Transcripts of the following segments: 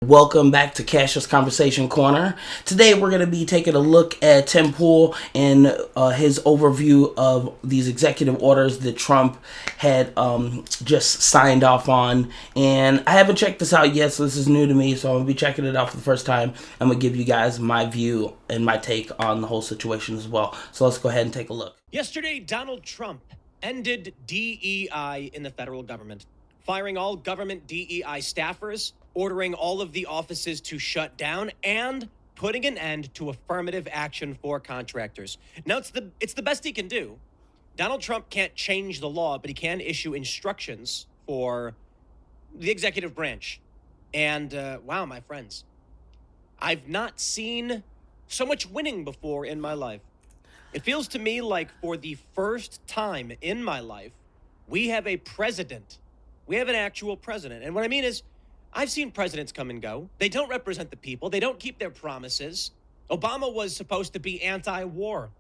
Welcome back to Cash's Conversation Corner. Today we're going to be taking a look at Tim Pool and his overview of these executive orders that Trump had just signed off on. And I haven't checked this out yet, so this is new to me, so I'm going to be checking it out for the first time. I'm going to give you guys my view and my take on the whole situation as well. So let's go ahead and take a look. Yesterday, Donald Trump ended DEI in the federal government, firing all government DEI staffers, ordering all of the offices to shut down, and putting an end to affirmative action for contractors. Now, it's the best he can do. Donald Trump can't change the law, but he can issue instructions for the executive branch. And wow, my friends, I've not seen so much winning before in my life. It feels to me like for the first time in my life, we have a president. We have an actual president. And what I mean is, I've seen presidents come and go. They don't represent the people. They don't keep their promises. Obama was supposed to be anti-war.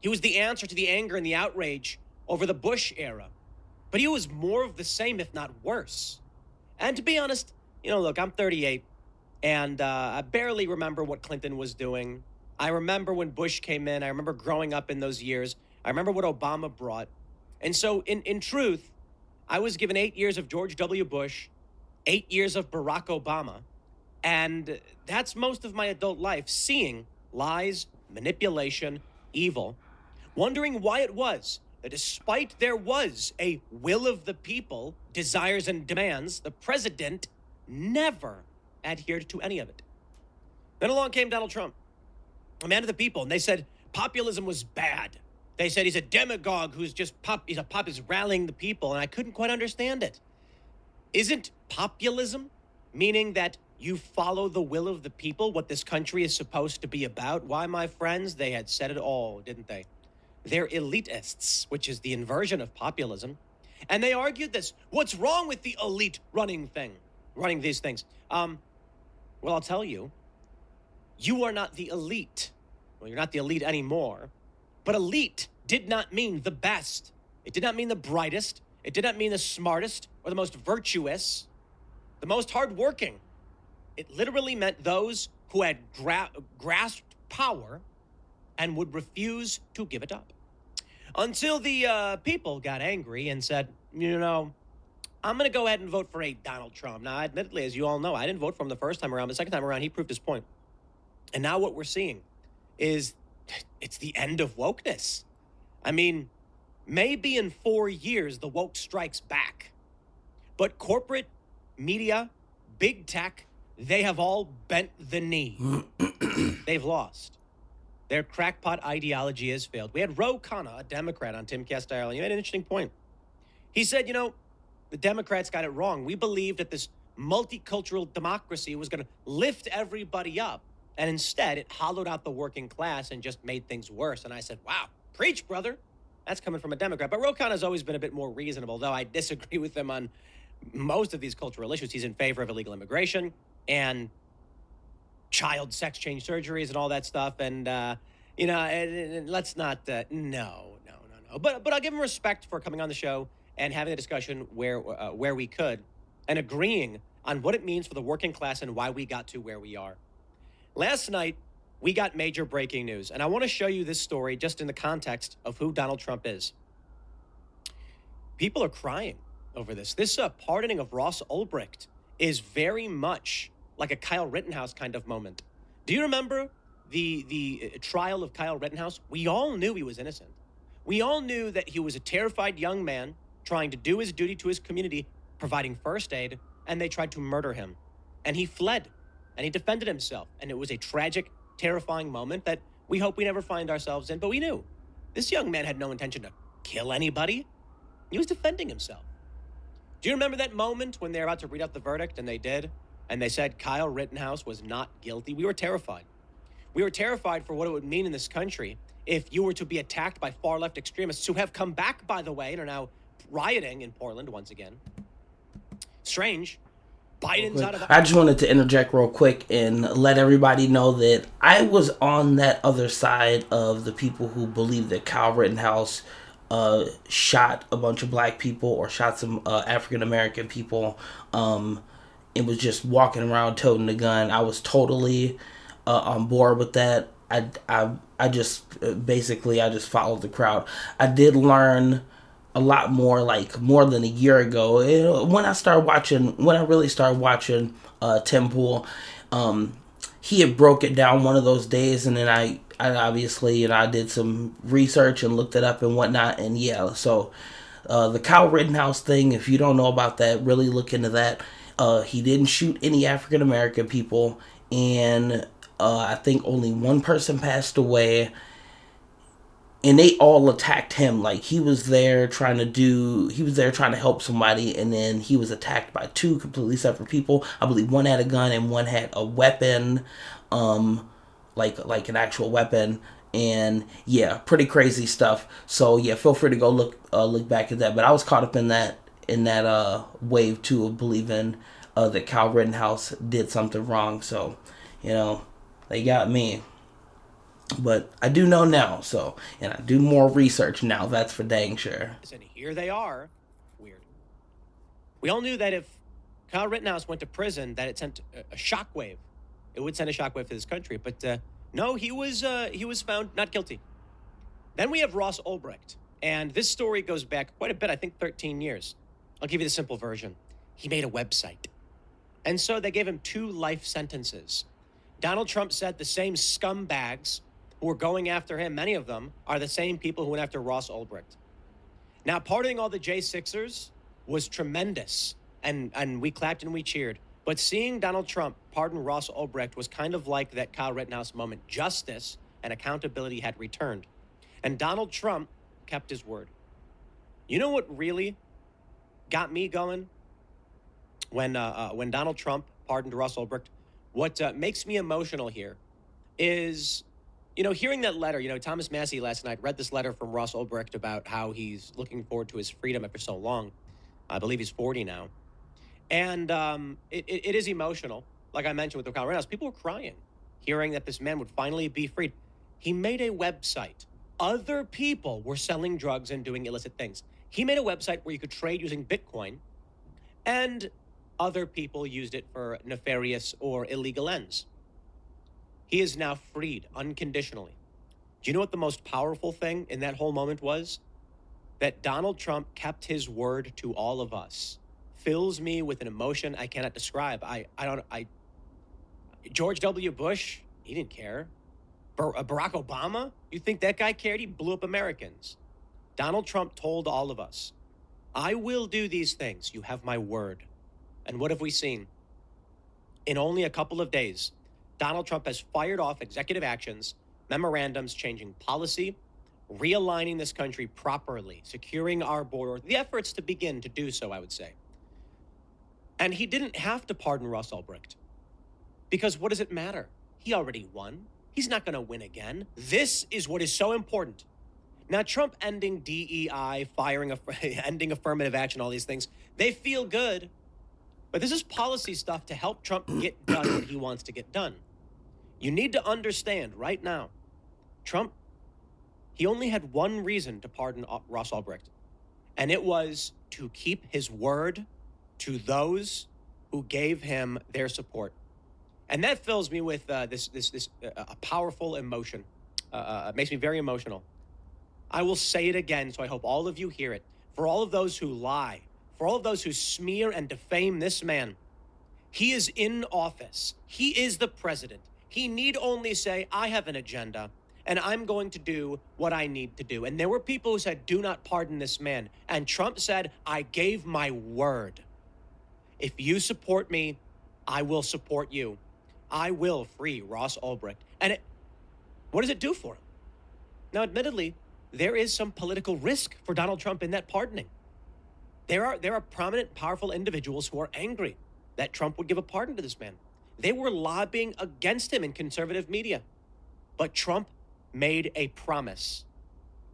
He was the answer to the anger and the outrage over the Bush era. But he was more of the same, if not worse. And to be honest, look, I'm 38, and I barely remember what Clinton was doing. I remember when Bush came in. I remember growing up in those years. I remember what Obama brought. And so, in truth, I was given 8 years of George W. Bush, 8 years of Barack Obama, and that's most of my adult life, seeing lies, manipulation, evil, wondering why it was that despite there was a will of the people, desires and demands, the president never adhered to any of it. Then along came Donald Trump, a man of the people, and they said populism was bad. They said he's a demagogue who's just he's rallying the people, and I couldn't quite understand it. Isn't populism meaning that you follow the will of the people, what this country is supposed to be about? Why, my friends, they had said it all, didn't they? They're elitists, which is the inversion of populism. And they argued this. What's wrong with the elite running these things? Well, I'll tell you, you are not the elite. Well, you're not the elite anymore. But elite did not mean the best. It did not mean the brightest. It did not mean the smartest or the most virtuous, the most hardworking. It literally meant those who had grasped power and would refuse to give it up. Until the people got angry and said, I'm going to go ahead and vote for a Donald Trump. Now, admittedly, as you all know, I didn't vote for him the first time around. The second time around, he proved his point. And now what we're seeing is it's the end of wokeness. I mean, maybe in 4 years, the woke strikes back. But corporate media, big tech, they have all bent the knee. They've lost. Their crackpot ideology has failed. We had Ro Khanna, a Democrat, on Timcast Ireland. He made an interesting point. He said, the Democrats got it wrong. We believed that this multicultural democracy was going to lift everybody up. And instead, it hollowed out the working class and just made things worse. And I said, wow, preach, brother. That's coming from a Democrat. But Ro Khanna has always been a bit more reasonable, though I disagree with him on most of these cultural issues. He's in favor of illegal immigration and child sex change surgeries and all that stuff. And, let's not, no. But I'll give him respect for coming on the show and having a discussion where we could and agreeing on what it means for the working class and why we got to where we are. Last night, we got major breaking news, and I want to show you this story just in the context of who Donald Trump is. People are crying over this. This pardoning of Ross Ulbricht is very much like a Kyle Rittenhouse kind of moment. Do you remember the trial of Kyle Rittenhouse? We all knew he was innocent. We all knew that he was a terrified young man trying to do his duty to his community, providing first aid, and they tried to murder him. And he fled, and he defended himself, and it was a tragic, terrifying moment that we hope we never find ourselves in, but we knew. This young man had no intention to kill anybody. He was defending himself. Do you remember that moment when they were about to read out the verdict, and they did, and they said Kyle Rittenhouse was not guilty? We were terrified. We were terrified for what it would mean in this country if you were to be attacked by far-left extremists who have come back, by the way, and are now rioting in Portland once again. Strange. Biden's out of... I just wanted to interject real quick and let everybody know that I was on that other side of the people who believe that Kyle Rittenhouse shot a bunch of black people or shot some African American people and was just walking around toting a gun. I was totally on board with that. I just basically I just followed the crowd. I did learn a lot more, like more than a year ago, when I really started watching Tim Pool. He had broke it down one of those days, and then I obviously, I did some research and looked it up and whatnot, and yeah, so the Kyle Rittenhouse thing, if you don't know about that, really look into that. He didn't shoot any African American people, and I think only one person passed away, and they all attacked him. Like he was there trying to help somebody, and then he was attacked by two completely separate people. I believe one had a gun and one had a weapon, like an actual weapon. And yeah, pretty crazy stuff. So yeah, feel free to go look back at that. But I was caught up in that wave too of believing that Kyle Rittenhouse did something wrong. So you know, they got me. But I do know now, so, and I do more research now, that's for dang sure. And here they are. Weird. We all knew that if Kyle Rittenhouse went to prison, that it sent a shockwave. It would send a shockwave to this country. But no, he was found not guilty. Then we have Ross Ulbricht. And this story goes back quite a bit, I think 13 years. I'll give you the simple version. He made a website. And so they gave him 2 life sentences. Donald Trump said the same scumbags who are going after him, many of them, are the same people who went after Ross Ulbricht. Now, pardoning all the J6ers was tremendous, and we clapped and we cheered. But seeing Donald Trump pardon Ross Ulbricht was kind of like that Kyle Rittenhouse moment. Justice and accountability had returned. And Donald Trump kept his word. You know what really got me going? When Donald Trump pardoned Ross Ulbricht, what makes me emotional here is, hearing that letter. Thomas Massey last night read this letter from Ross Ulbricht about how he's looking forward to his freedom after so long. I believe he's 40 now. And it is emotional. Like I mentioned with the Kyle Rittenhouse, people were crying, hearing that this man would finally be freed. He made a website. Other people were selling drugs and doing illicit things. He made a website where you could trade using Bitcoin, and other people used it for nefarious or illegal ends. He is now freed unconditionally. Do you know what the most powerful thing in that whole moment was? That Donald Trump kept his word to all of us. Fills me with an emotion I cannot describe. George W. Bush, he didn't care. Barack Obama, you think that guy cared? He blew up Americans. Donald Trump told all of us, I will do these things. You have my word. And what have we seen? In only a couple of days, Donald Trump has fired off executive actions, memorandums changing policy, realigning this country properly, securing our border, the efforts to begin to do so, I would say. And he didn't have to pardon Ross Ulbricht. Because what does it matter? He already won. He's not going to win again. This is what is so important. Now, Trump ending DEI, ending affirmative action, all these things, they feel good. But this is policy stuff to help Trump get done what he wants to get done. You need to understand right now, Trump, he only had one reason to pardon Ross Ulbricht, and it was to keep his word to those who gave him their support. And that fills me with this powerful emotion. It makes me very emotional. I will say it again, so I hope all of you hear it. For all of those who lie, for all of those who smear and defame this man, he is in office. He is the president. He need only say, I have an agenda, and I'm going to do what I need to do. And there were people who said, do not pardon this man. And Trump said, I gave my word. If you support me, I will support you. I will free Ross Ulbricht. And what does it do for him? Now, admittedly, there is some political risk for Donald Trump in that pardoning. There are prominent, powerful individuals who are angry that Trump would give a pardon to this man. They were lobbying against him in conservative media. But Trump made a promise.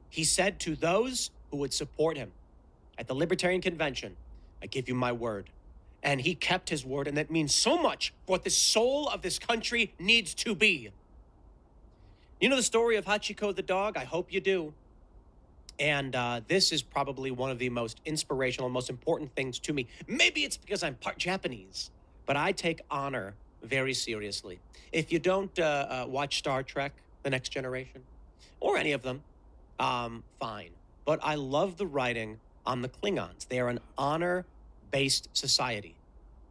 He said to those who would support him at the Libertarian Convention, I give you my word. And he kept his word, and that means so much for what the soul of this country needs to be. You know the story of Hachiko the dog? I hope you do. And this is probably one of the most inspirational, most important things to me. Maybe it's because I'm part Japanese, but I take honor very seriously. If you don't watch Star Trek, The Next Generation, or any of them, fine. But I love the writing on the Klingons. They are an honor-based society.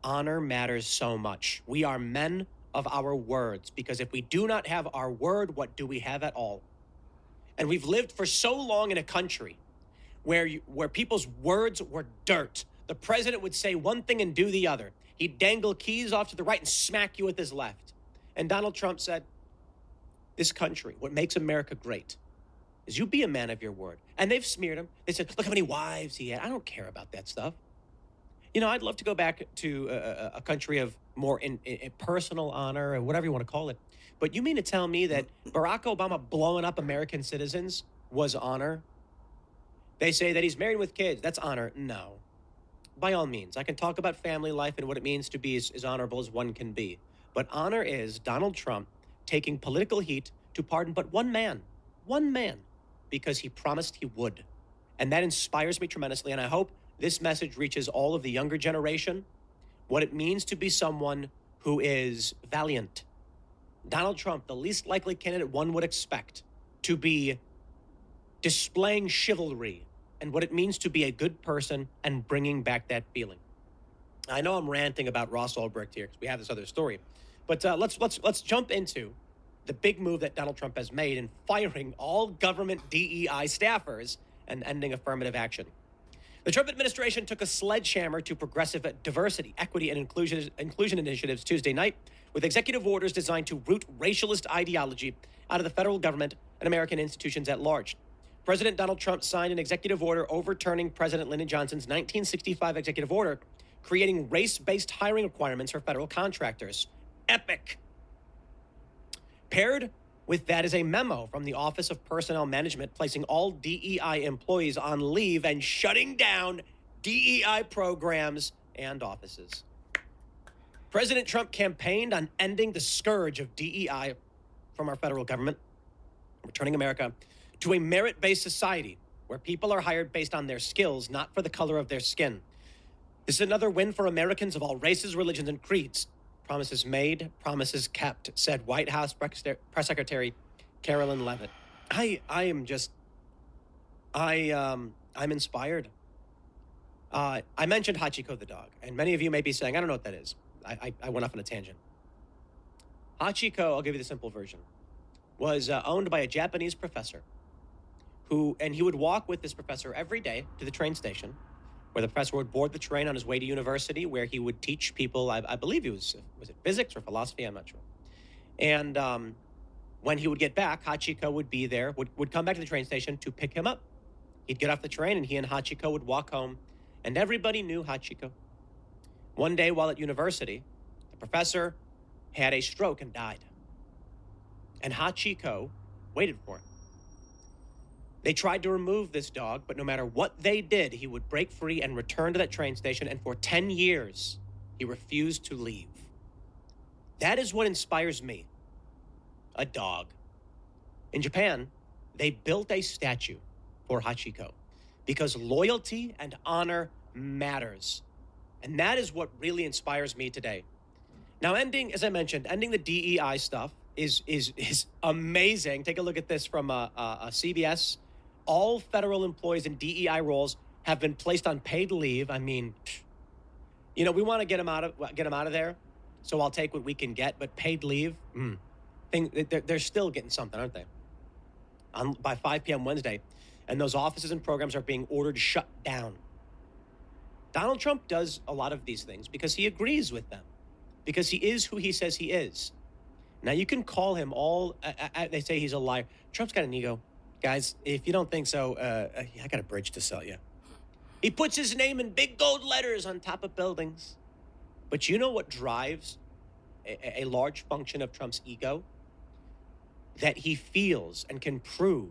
Honor matters so much. We are men of our words, because if we do not have our word, what do we have at all? And we've lived for so long in a country where people's words were dirt. The president would say one thing and do the other. He'd dangle keys off to the right and smack you with his left. And Donald Trump said, this country, what makes America great, is you be a man of your word. And they've smeared him. They said, look how many wives he had. I don't care about that stuff. You know, I'd love to go back to a country of more in personal honor, or whatever you want to call it. But you mean to tell me that Barack Obama blowing up American citizens was honor? They say that he's married with kids. That's honor. No. By all means, I can talk about family life and what it means to be as honorable as one can be. But honor is Donald Trump taking political heat to pardon but one man, because he promised he would. And that inspires me tremendously. And I hope this message reaches all of the younger generation, what it means to be someone who is valiant. Donald Trump, the least likely candidate one would expect to be displaying chivalry and what it means to be a good person and bringing back that feeling. I know I'm ranting about Ross Ulbricht here because we have this other story, but let's jump into the big move that Donald Trump has made in firing all government DEI staffers and ending affirmative action. The Trump administration took a sledgehammer to progressive diversity, equity, and inclusion initiatives Tuesday night with executive orders designed to root racialist ideology out of the federal government and American institutions at large. President Donald Trump signed an executive order overturning President Lyndon Johnson's 1965 executive order creating race-based hiring requirements for federal contractors. Epic. Paired with that is a memo from the Office of Personnel Management placing all DEI employees on leave and shutting down DEI programs and offices. President Trump campaigned on ending the scourge of DEI from our federal government, returning America to a merit-based society where people are hired based on their skills, not for the color of their skin. This is another win for Americans of all races, religions, and creeds. Promises made, promises kept, said White House Press Secretary Carolyn Leavitt. I'm inspired. I mentioned Hachiko the dog, and many of you may be saying, I don't know what that is. I went off on a tangent. Hachiko, I'll give you the simple version, was owned by a Japanese professor and he would walk with this professor every day to the train station, where the professor would board the train on his way to university, where he would teach people, I believe was it physics or philosophy? I'm not sure. And when he would get back, Hachiko would be there, would come back to the train station to pick him up. He'd get off the train and he and Hachiko would walk home, and everybody knew Hachiko. One day while at university, the professor had a stroke and died. And Hachiko waited for him. They tried to remove this dog, but no matter what they did, he would break free and return to that train station, and for 10 years, he refused to leave. That is what inspires me. A dog. In Japan, they built a statue for Hachiko because loyalty and honor matters. And that is what really inspires me today. Now, as I mentioned, ending the DEI stuff is amazing. Take a look at this from a CBS. All federal employees in DEI roles have been placed on paid leave. I mean, you know, we want to get them out of there. So I'll take what we can get, but paid leave, they're still getting something, aren't they? By 5 p.m. Wednesday, and those offices and programs are being ordered shut down. Donald Trump does a lot of these things because he agrees with them, because he is who he says he is. Now, you can call him they say he's a liar. Trump's got an ego. Guys, if you don't think so, I got a bridge to sell you. He puts his name in big gold letters on top of buildings. But you know what drives a large function of Trump's ego? That he feels and can prove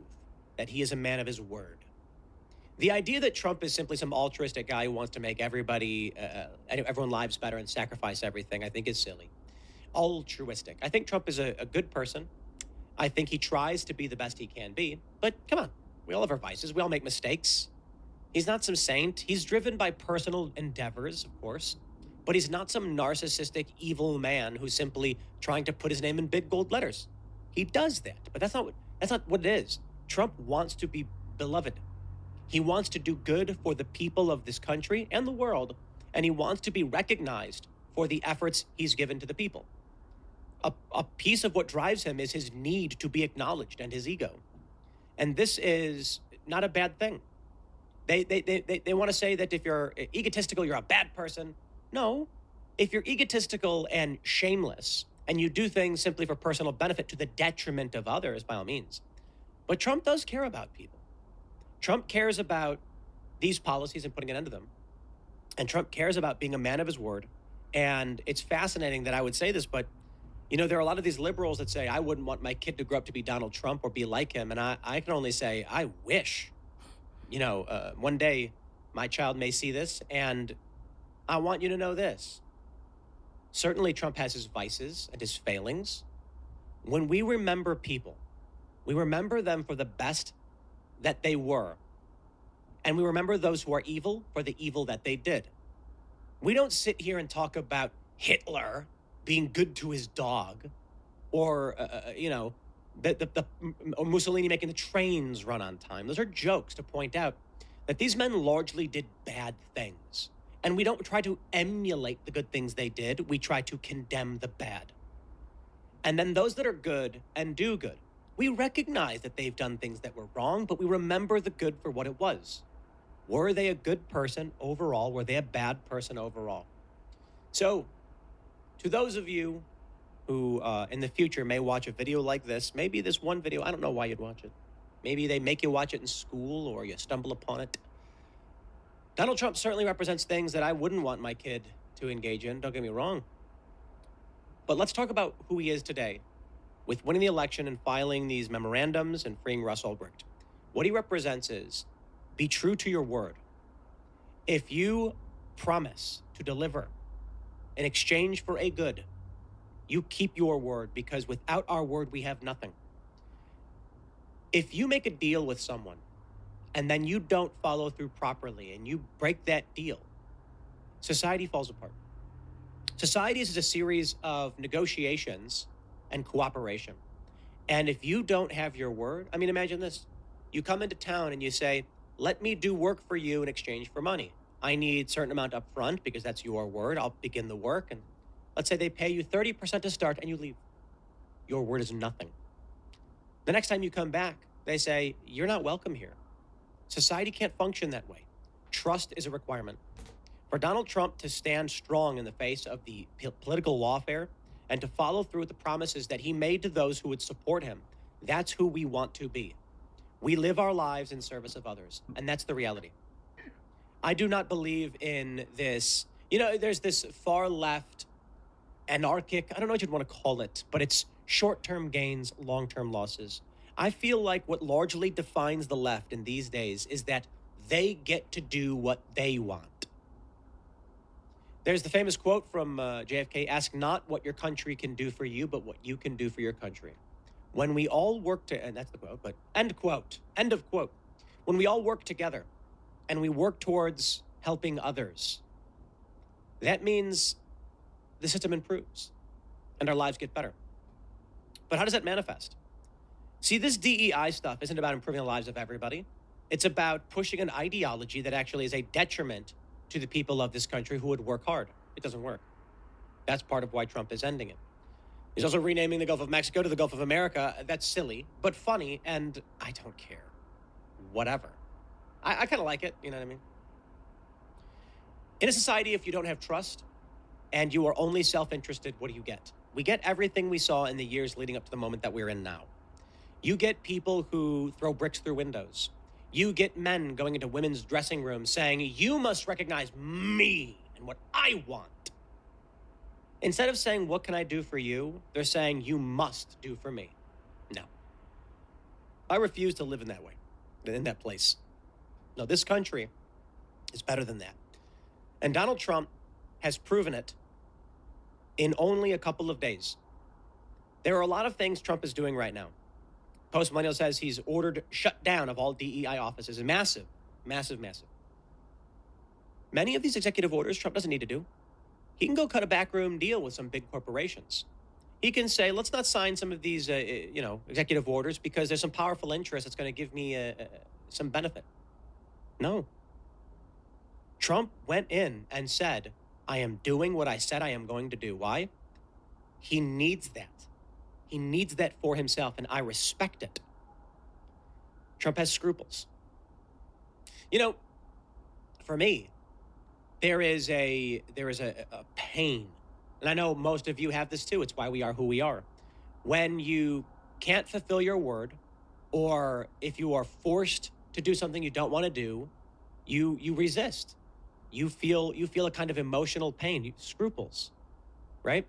that he is a man of his word. The idea that Trump is simply some altruistic guy who wants to make everyone lives better and sacrifice everything, I think is silly. Altruistic. I think Trump is a good person. I think he tries to be the best he can be. But come on, we all have our vices. We all make mistakes. He's not some saint. He's driven by personal endeavors, of course. but he's not some narcissistic, evil man who's simply trying to put his name in big gold letters. He does that, but that's not what it is. Trump wants to be beloved. He wants to do good for the people of this country and the world, and he wants to be recognized for the efforts he's given to the people. A piece of what drives him is his need to be acknowledged and his ego. And this is not a bad thing. They want to say that if you're egotistical, you're a bad person. No, if you're egotistical and shameless and you do things simply for personal benefit to the detriment of others, by all means. But Trump does care about people. Trump cares about these policies and putting an end to them. And Trump cares about being a man of his word. And it's fascinating that I would say this, but there are a lot of these liberals that say, I wouldn't want my kid to grow up to be Donald Trump or be like him. And I can only say, I wish, one day my child may see this. And I want you to know this. Certainly Trump has his vices and his failings. When we remember people, we remember them for the best that they were. And we remember those who are evil for the evil that they did. We don't sit here and talk about Hitler being good to his dog, or or Mussolini making the trains run on time. Those are jokes to point out that these men largely did bad things, and we don't try to emulate the good things they did. We try to condemn the bad, and then those that are good and do good, we recognize that they've done things that were wrong, but we remember the good for what it was. Were they a good person overall? Were they a bad person overall? So, to those of you who in the future may watch a video like this, maybe this one video, I don't know why you'd watch it. Maybe they make you watch it in school or you stumble upon it. Donald Trump certainly represents things that I wouldn't want my kid to engage in, don't get me wrong. But let's talk about who he is today with winning the election and filing these memorandums and freeing Russ Ulbricht. What he represents is be true to your word. If you promise to deliver in exchange for a good, you keep your word, because without our word, we have nothing. If you make a deal with someone and then you don't follow through properly and you break that deal, society falls apart. Society is a series of negotiations and cooperation. And if you don't have your word, imagine this. You come into town and you say, let me do work for you in exchange for money. I need a certain amount up front because that's your word. I'll begin the work. And let's say they pay you 30% to start and you leave. Your word is nothing. The next time you come back, they say, you're not welcome here. Society can't function that way. Trust is a requirement. For Donald Trump to stand strong in the face of the political lawfare and to follow through with the promises that he made to those who would support him, that's who we want to be. We live our lives in service of others, and that's the reality. I do not believe in this. There's this far left, anarchic, I don't know what you'd want to call it, but it's short-term gains, long-term losses. I feel like what largely defines the left in these days is that they get to do what they want. There's the famous quote from JFK, ask not what your country can do for you, but what you can do for your country. When we all work to, and that's the quote, but end of quote. When we all work together and we work towards helping others, that means the system improves and our lives get better. But how does that manifest? See, this DEI stuff isn't about improving the lives of everybody. It's about pushing an ideology that actually is a detriment to the people of this country who would work hard. It doesn't work. That's part of why Trump is ending it. He's also renaming the Gulf of Mexico to the Gulf of America. That's silly, but funny, and I don't care. Whatever. I kind of like it, you know what I mean? In a society, if you don't have trust and you are only self-interested, what do you get? We get everything we saw in the years leading up to the moment that we're in now. You get people who throw bricks through windows. You get men going into women's dressing rooms saying, you must recognize me and what I want. Instead of saying, what can I do for you? They're saying, you must do for me. No. I refuse to live in that way, in that place. No, this country is better than that. And Donald Trump has proven it in only a couple of days. There are a lot of things Trump is doing right now. Post Millennial says he's ordered shutdown of all DEI offices. Massive, massive, massive. Many of these executive orders Trump doesn't need to do. he can go cut a backroom deal with some big corporations. He can say, let's not sign some of these, executive orders because there's some powerful interest that's going to give me some benefit. No. Trump went in and said, I am doing what I said I am going to do. Why? He needs that. He needs that for himself, and I respect it. Trump has scruples. For me, there is a pain, and I know most of you have this too. It's why we are who we are. When you can't fulfill your word, or if you are forced to do something you don't want to do, you resist. You feel a kind of emotional pain, scruples, right?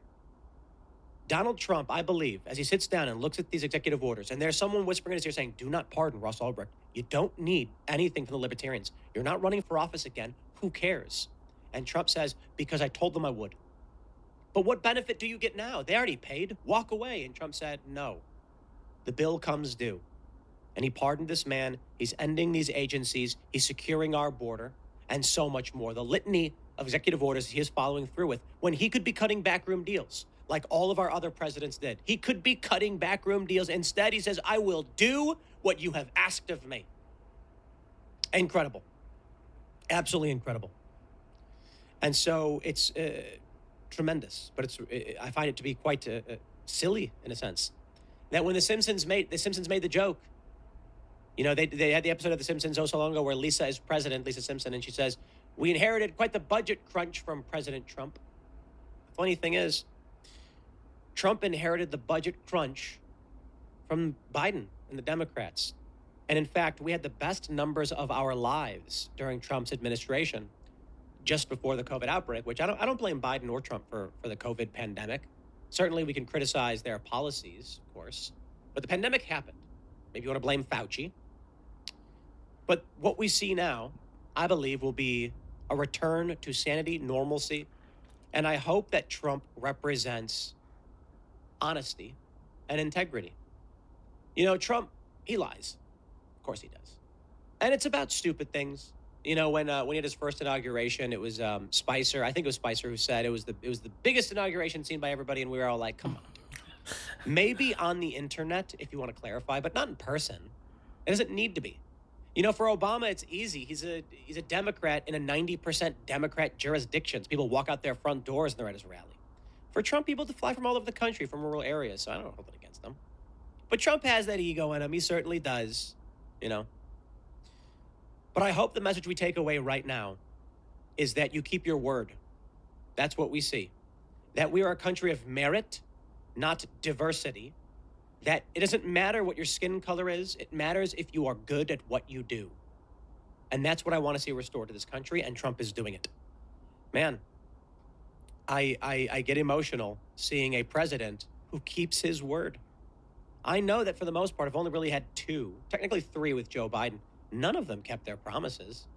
Donald Trump, I believe, as he sits down and looks at these executive orders, and there's someone whispering in his ear saying, do not pardon Ross Ulbricht. You don't need anything from the libertarians. You're not running for office again. Who cares? And Trump says, because I told them I would. But what benefit do you get now? They already paid. Walk away. And Trump said, no. The bill comes due. And he pardoned this man. He's ending these agencies. He's securing our border and so much more. The litany of executive orders he is following through with when he could be cutting backroom deals like all of our other presidents did. He could be cutting backroom deals. Instead, he says, I will do what you have asked of me. Incredible. Absolutely incredible. And so it's tremendous, but I find it to be quite silly in a sense. That when The Simpsons made the joke, they had the episode of The Simpsons so long ago where Lisa is president, Lisa Simpson, and she says, we inherited quite the budget crunch from President Trump. The funny thing is, Trump inherited the budget crunch from Biden and the Democrats. And in fact, we had the best numbers of our lives during Trump's administration just before the COVID outbreak, which I don't blame Biden or Trump for the COVID pandemic. Certainly we can criticize their policies, of course, but the pandemic happened. Maybe you want to blame Fauci. But what we see now, I believe, will be a return to sanity, normalcy, and I hope that Trump represents honesty and integrity. Trump, he lies. Of course he does. And it's about stupid things. When he had his first inauguration, it was Spicer. I think it was Spicer who said it was the biggest inauguration seen by everybody, and we were all like, come on, dude. Maybe on the internet, if you want to clarify, but not in person. It doesn't need to be. For Obama, it's easy. He's a Democrat in a 90% Democrat jurisdictions. People walk out their front doors and they're at his rally. For Trump, people to fly from all over the country, from rural areas, so I don't hold it against them. But Trump has that ego in him. He certainly does, But I hope the message we take away right now is that you keep your word. That's what we see. That we are a country of merit, not diversity. That it doesn't matter what your skin color is. It matters if you are good at what you do. And that's what I want to see restored to this country, and Trump is doing it. Man, I get emotional seeing a president who keeps his word. I know that for the most part, I've only really had 2, technically 3 with Joe Biden. None of them kept their promises.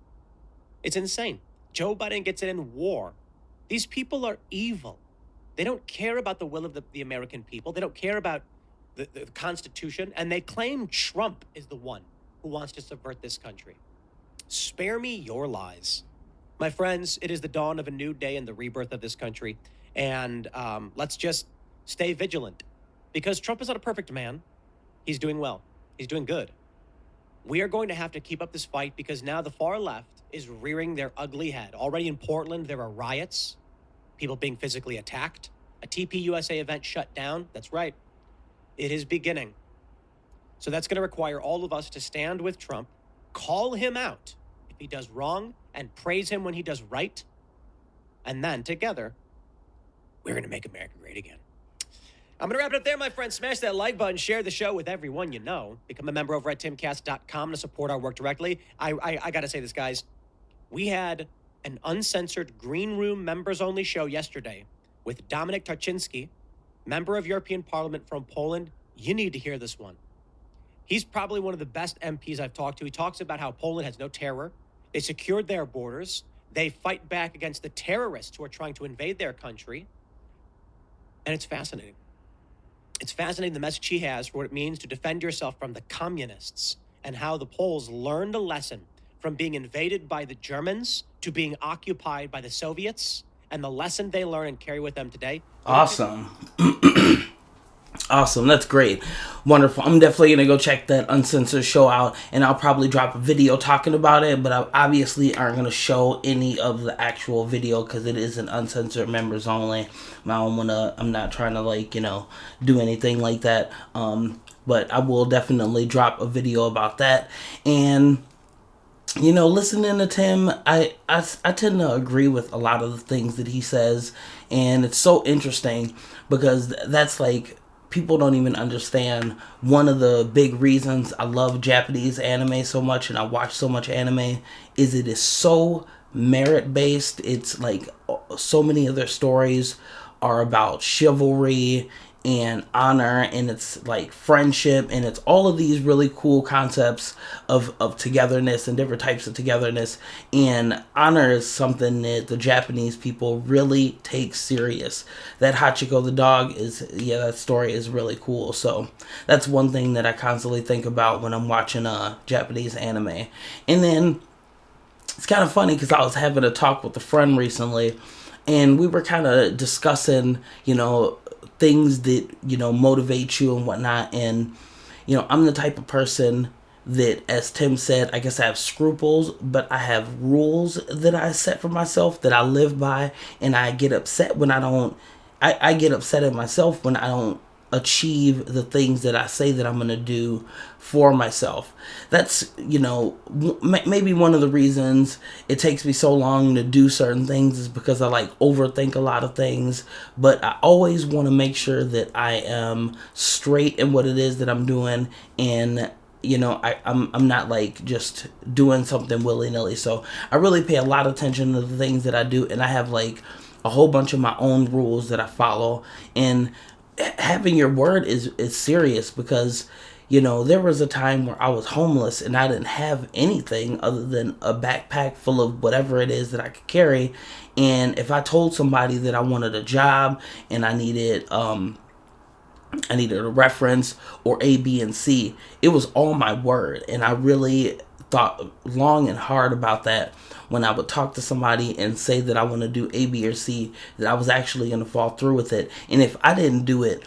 It's insane. Joe Biden gets it in war. These people are evil. They don't care about the will of the American people. They don't care about the Constitution. And they claim Trump is the one who wants to subvert this country. Spare me your lies. My friends, it is the dawn of a new day and the rebirth of this country. And let's just stay vigilant. Because Trump is not a perfect man. He's doing well. He's doing good. We are going to have to keep up this fight because now the far left is rearing their ugly head. Already in Portland, there are riots, people being physically attacked, a TPUSA event shut down. That's right. It is beginning. So that's going to require all of us to stand with Trump, call him out if he does wrong, and praise him when he does right. And then together, we're going to make America great again. I'm going to wrap it up there, my friends. Smash that like button. Share the show with everyone you know. Become a member over at timcast.com to support our work directly. I got to say this, guys. We had an uncensored Green Room members-only show yesterday with Dominic Tarczynski, member of European Parliament from Poland. You need to hear this one. He's probably one of the best MPs I've talked to. He talks about how Poland has no terror. They secured their borders. They fight back against the terrorists who are trying to invade their country. And it's fascinating. It's fascinating the message he has for what it means to defend yourself from the communists and how the Poles learned a lesson from being invaded by the Germans to being occupied by the Soviets and the lesson they learn and carry with them today. Awesome. Awesome. That's great. Wonderful. I'm definitely going to go check that uncensored show out, and I'll probably drop a video talking about it, but I obviously aren't going to show any of the actual video because it is an uncensored members only. I'm not trying to, like, do anything like that. But I will definitely drop a video about that. And listening to Tim, I tend to agree with a lot of the things that he says, and it's so interesting because that's like, people don't even understand one of the big reasons I love Japanese anime so much and I watch so much anime is it is so merit based. It's like so many of their stories are about chivalry and honor, and it's like friendship, and it's all of these really cool concepts of togetherness and different types of togetherness. And honor is something that the Japanese people really take serious. That Hachiko the dog that story is really cool. So that's one thing that I constantly think about when I'm watching Japanese anime. And then it's kind of funny because I was having a talk with a friend recently, and we were kind of discussing, things that, motivate you and whatnot. And, I'm the type of person that, as Tim said, I guess I have scruples, but I have rules that I set for myself that I live by, and I get upset when I don't, I get upset at myself when I don't achieve the things that I say that I'm going to do for myself. That's, maybe one of the reasons it takes me so long to do certain things is because I like overthink a lot of things, but I always want to make sure that I am straight in what it is that I'm doing, and I'm not like just doing something willy-nilly. So I really pay a lot of attention to the things that I do, and I have like a whole bunch of my own rules that I follow. And having your word is serious because there was a time where I was homeless and I didn't have anything other than a backpack full of whatever it is that I could carry. And if I told somebody that I wanted a job and I needed a reference or A, B, and C, it was all my word. And I really thought long and hard about that when I would talk to somebody and say that I want to do A, B, or C, that I was actually going to fall through with it. And if I didn't do it,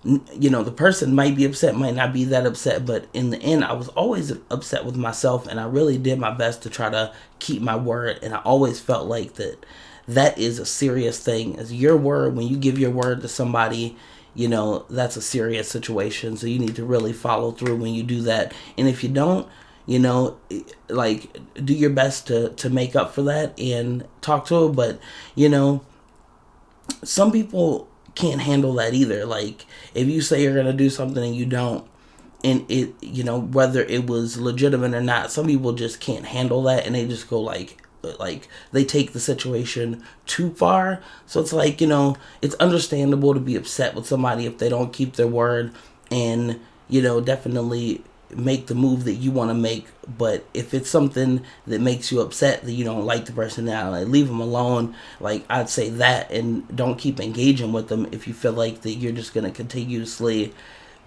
the person might be upset, might not be that upset, but in the end, I was always upset with myself, and I really did my best to try to keep my word. And I always felt like that is a serious thing. As your word, when you give your word to somebody, that's a serious situation. So you need to really follow through when you do that. And if you don't, like, do your best to make up for that and talk to her. But, some people can't handle that either. Like, if you say you're going to do something and you don't, and it, whether it was legitimate or not, some people just can't handle that, and they just go like they take the situation too far. So it's like, it's understandable to be upset with somebody if they don't keep their word, and, definitely make the move that you want to make. But if it's something that makes you upset, that you don't like the personality, leave them alone. Like, I'd say that, and don't keep engaging with them if you feel like that you're just going to continuously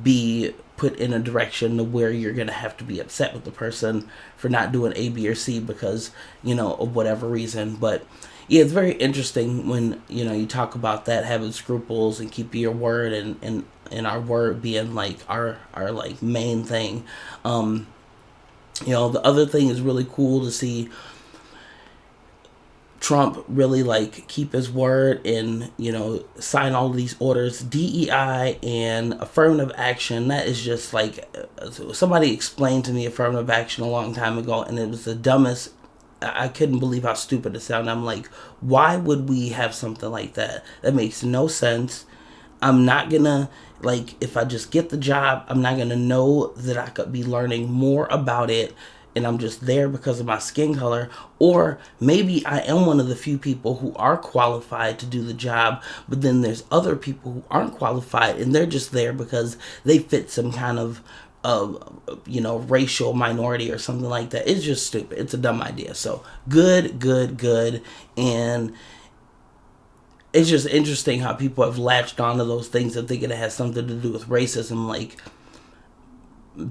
be put in a direction to where you're going to have to be upset with the person for not doing A, B, or C because, of whatever reason. But yeah, it's very interesting when, you talk about that, having scruples and keeping your word, and our word being like our like main thing. The other thing is really cool to see Trump really like keep his word and, sign all of these orders. DEI and affirmative action, that is just like, somebody explained to me affirmative action a long time ago, and it was the dumbest. I couldn't believe how stupid it sounded. I'm like, why would we have something like that? That makes no sense. I'm not gonna, like, if I just get the job, I'm not gonna know that I could be learning more about it, and I'm just there because of my skin color. Or maybe I am one of the few people who are qualified to do the job, but then there's other people who aren't qualified, and they're just there because they fit some kind of racial minority or something like that. It's just stupid. It's a dumb idea. So good. And it's just interesting how people have latched onto those things and thinking it has something to do with racism, like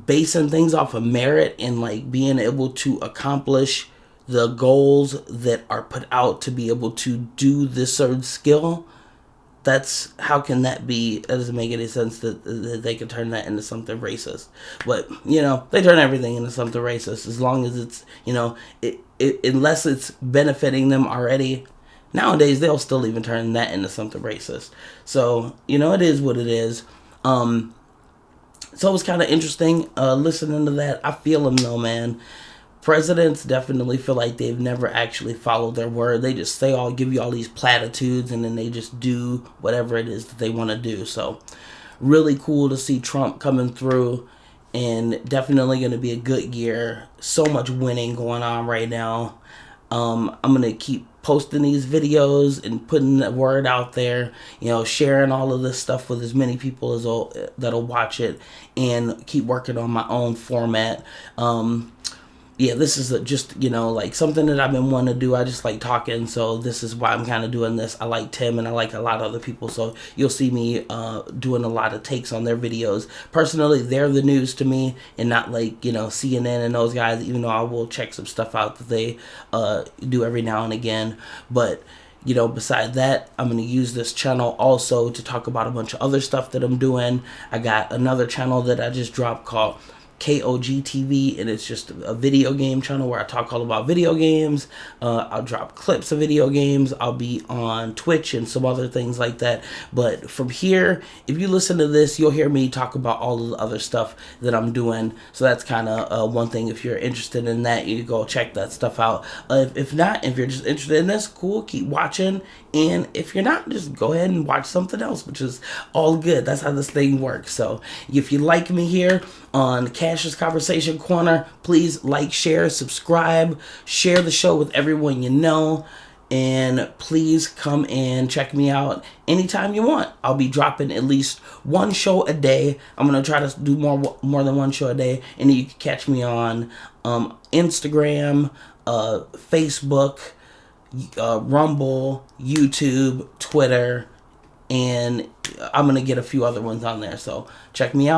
basing things off of merit and like being able to accomplish the goals that are put out to be able to do this certain skill, that's how can that be? That doesn't make any sense that they could turn that into something racist. But they turn everything into something racist as long as it's unless it's benefiting them already. Nowadays they'll still even turn that into something racist. So it is what it is. So it was kind of interesting listening to that. I feel them though, man. Presidents definitely feel like they've never actually followed their word. They just give you all these platitudes, and then they just do whatever it is that they want to do. So, really cool to see Trump coming through, and definitely going to be a good year. So much winning going on right now. I'm going to keep posting these videos and putting the word out there, sharing all of this stuff with as many people as that'll watch it, and keep working on my own format. This is just, like something that I've been wanting to do. I just like talking, so this is why I'm kind of doing this. I like Tim and I like a lot of other people, so you'll see me doing a lot of takes on their videos. Personally, they're the news to me, and not like, CNN and those guys, even though I will check some stuff out that they do every now and again. But beside that, I'm going to use this channel also to talk about a bunch of other stuff that I'm doing. I got another channel that I just dropped called KOG and it's just a video game channel where I talk all about video games. I'll drop clips of video games. I'll be on Twitch and some other things like that. But from here, if you listen to this, you'll hear me talk about all of the other stuff that I'm doing. So that's kind of one thing. If you're interested in that, you go check that stuff out. If not, if you're just interested in this, cool, keep watching. And if you're not, just go ahead and watch something else, which is all good. That's how this thing works. So if you like me here on Cash's Conversation Corner, please like, share, subscribe, share the show with everyone you know, and please come and check me out anytime you want. I'll be dropping at least one show a day. I'm gonna try to do more than one show a day, and you can catch me on Instagram, Facebook, Rumble, YouTube, Twitter, and I'm gonna get a few other ones on there. So check me out.